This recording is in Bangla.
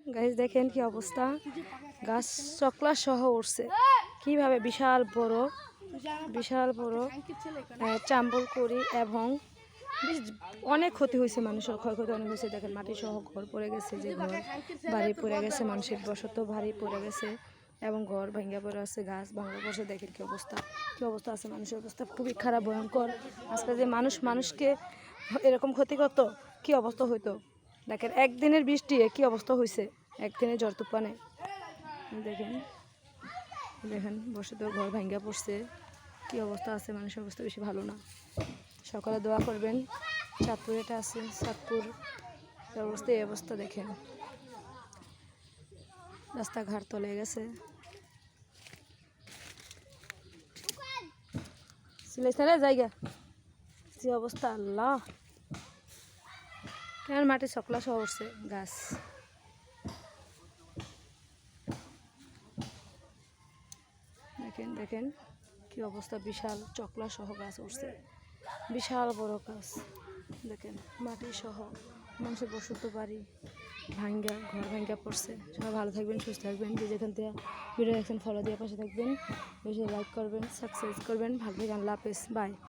গাছ দেখেন কি অবস্থা, গাছ চকলা সহ উঠছে কিভাবে, বিশাল বড় চাম্বল করি এবং অনেক ক্ষতি হয়েছে, মানুষের ক্ষয়ক্ষতি অনেক হয়েছে। দেখেন মাটি সহ ঘর পড়ে গেছে, যে ঘর বাড়ি পড়ে গেছে, মানুষের বসত বাড়ি পড়ে গেছে এবং ঘর ভেঙে পড়ে আছে, গাছ ভাঙা পড়ছে। দেখেন কি অবস্থা আছে, মানুষের অবস্থা খুবই খারাপ, ভয়ঙ্কর। আজকে যে মানুষকে এরকম ক্ষতি করতো, কি অবস্থা হইতো। দেখেন একদিনের বৃষ্টি কি অবস্থা হয়েছে, একদিনের ঝড় তুফানে। দেখেন বসত ঘর ভেঙে পড়ছে, কি অবস্থা আছে, মানুষের অবস্থা বেশি ভালো না। সকালে দোয়া করবেন। চাঁদপুর এটা আছে, চাঁদপুর অবস্থা এই অবস্থা। দেখেন রাস্তাঘাট তলে গেছে, জায়গা যে অবস্থা, আল্লাহ কেন মাটি চকলা সহ উঠছে গাছ। দেখেন কি অবস্থা, বিশাল চকলা সহ গাছ উঠছে, বিশাল বড় গাছ। দেখেন মাটি সহ মানুষের বসত বাড়ি ঘর ভাঙ্গা পড়ছে। সবাই ভালো থাকবেন, সুস্থ থাকবেন। যে যেখান থেকে ভিডিও দেখছেন ফলো দিয়ে পাশে থাকবেন, বেশি লাইক করবেন, সাবস্ক্রাইব করবেন। ভালো থাকবেন, আল্লাহ হাফেজ, বাই।